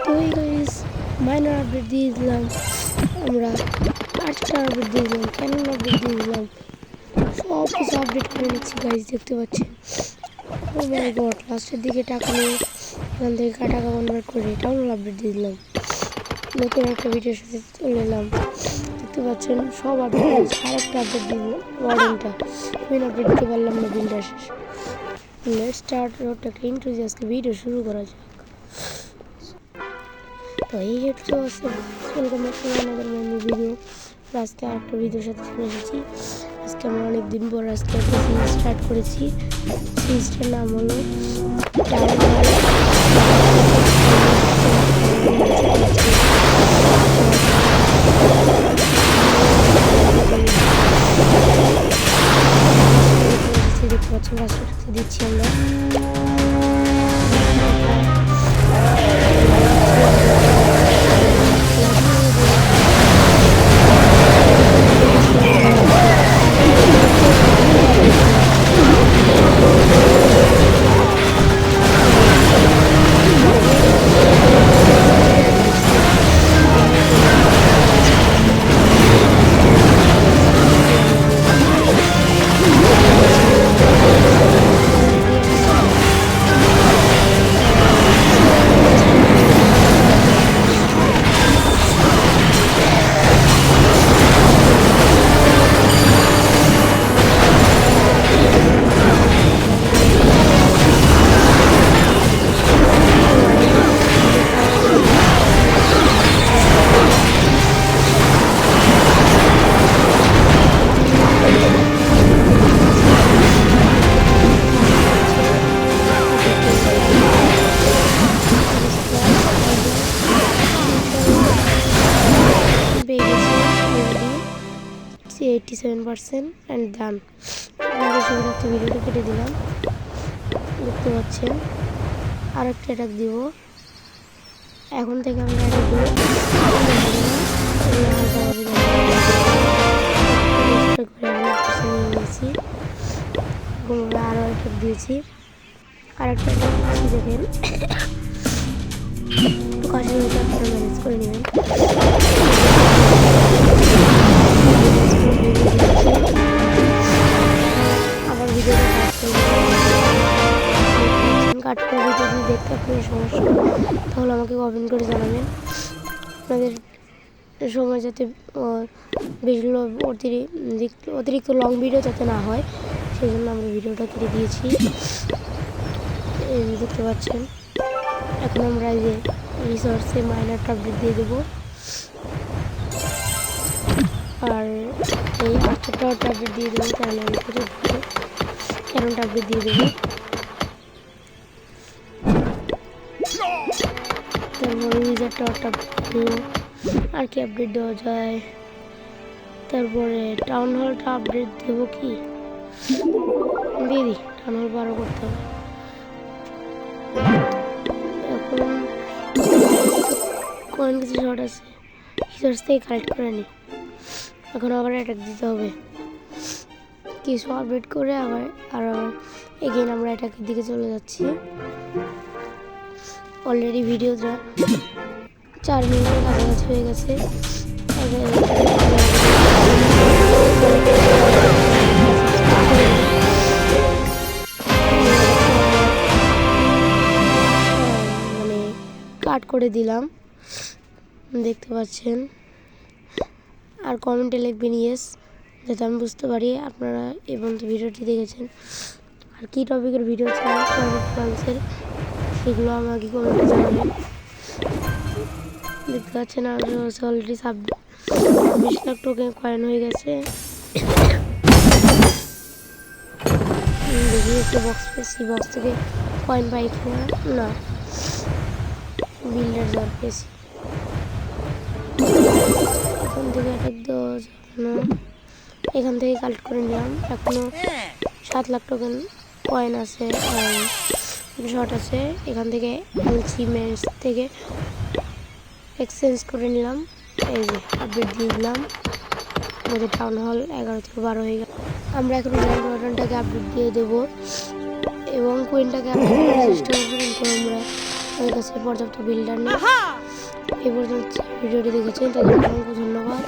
তো এই guys minor update দিয়ে দিলাম, আমরা আর্চার আপডেট দিয়ে দিলাম, ক্যানন আপডেট দিয়ে দিলাম, সব কিছু আপডেট করে নিচ্ছি গাইস, দেখতে পাচ্ছেন। ও মাই গড, লাস্টের দিকে টাকা নিয়ে এখান থেকে টাকা কনভার্ট করে টাউন আপডেট দিয়ে দিলাম। নতুন একটা ভিডিওর সাথে চলে এলাম, দেখতে পাচ্ছেন সব আপডেট। আরেকটা আপডেট দিয়ে দিলাম, ওয়ার্ডেনটা মেন আপডেট দিতে পারলাম না, বিলটা শেষ। লেটস স্টার্ট রোডটাকে ইন্ট্রো দিয়ে আজকে ভিডিও শুরু করা যাক। তো এই হচ্ছে welcome back to another many video. আজকে আরেকটা ভিডিওর সাথে চলে এসেছি। আজকে আমরা অনেকদিন পর আজকে একটা সিরিজ স্টার্ট করেছি। সিরিজটার নাম হলো টাউন হল। দেখতে পাচ্ছেন রাস্তাটা দিচ্ছি আমরা। পেয়ে গেছি অলরেডি 87% অ্যান্ড ডান। আমাদের শুধুমাত্র ভিডিওটা কেটে দিলাম, দেখতে পাচ্ছেন। আর একটা অ্যাটাক দিব, এখন থেকে আমরা অ্যাটাক দিব। আরও অ্যাটাক দিয়েছি, আর একটা অ্যাটাক দিচ্ছি, দেখেন একটু কাশি হয়েছে, আপনারা ম্যানেজ করে নেবেন। আবার ভিডিওটা কাট করে ভিডিও যদি দেখতে আপনার সমস্যা তাহলে আমাকে কমেন্ট করে জানাবেন। আপনাদের সময় যাতে বেশি অতিরিক্ত লং ভিডিও যাতে না হয় সেই জন্য আমরা ভিডিওটা কেটে দিয়েছি, দেখতে পাচ্ছেন। এখন আমরা এই যে রিসোর্সে মাইনারটা আপডেট দিয়ে দেবো, আর এই আর্চারটা আপডেট দিয়ে দেবো, তাহলে আমি ক্যাননটা আপডেট দিয়ে দেবো। তারপরে উইজারটা আপডেট দেবো, আর কি আপডেট দেওয়া যায়। তারপরে টাউন হলটা আপডেট দেবো, কি দিয়ে দিই, টাউন হল 12 করতে হবে। এখন কয়েন কিছু শর্ট আছে, রিসোর্স থেকে কালেক্ট করে নিই। এখন আবার অ্যাটাক দিতে হবে, কিছু আপডেট করে আবার এগেইন আমরা অ্যাটাকের দিকে চলে যাচ্ছি। অলরেডি ভিডিওটা 4 মিনিটের কাছাকাছি হয়ে গেছে। মানে কাট করে দিলাম, দেখতে পাচ্ছেন। আর কমেন্টে লিখবেন ইয়েস, যাতে আমি বুঝতে পারি আপনারা এবং ভিডিওটি দেখেছেন। আর কী টপিকের ভিডিও চান ফ্রান্সের, সেগুলো আমাকে কমেন্টে জানাবেন। দেখতে পাচ্ছেন আর অলরেডি 26 লাখ টোকেন কয়েন হয়ে গেছে। দেখি একটা বক্স পেয়েছি, বক্স থেকে কয়েন পাই কিনা। না, বিল্ডার জ্বর পেয়েছি, এখান থেকে অ্যাটাক দেওয়া যাবে না। এখান থেকে কালেক্ট করে নিলাম, এখনও 7 লাখ টোকেন কয়েন আছে, শর্ট আছে। এখান থেকে অ্যাচিভমেন্টস থেকে এক্সচেঞ্জ করে নিলাম, এই যে আপডেট দিয়ে দিলাম। আমাদের টাউন হল 11 থেকে 12 হয়ে গেল। আমরা এখন গ্র্যান্ড ওয়ার্ডেনটাকে আপডেট দিয়ে দেবো এবং কুইনটাকে আপডেট করার চেষ্টা করবো, কিন্তু আমরা আমার কাছে পর্যাপ্ত বিল্ডার নেই। এই পর্যন্ত ভিডিওটি দেখেছেন তাদের অসংখ্য ধন্যবাদ।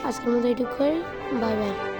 আজকের মতো এইটুকুই, বাই বাই।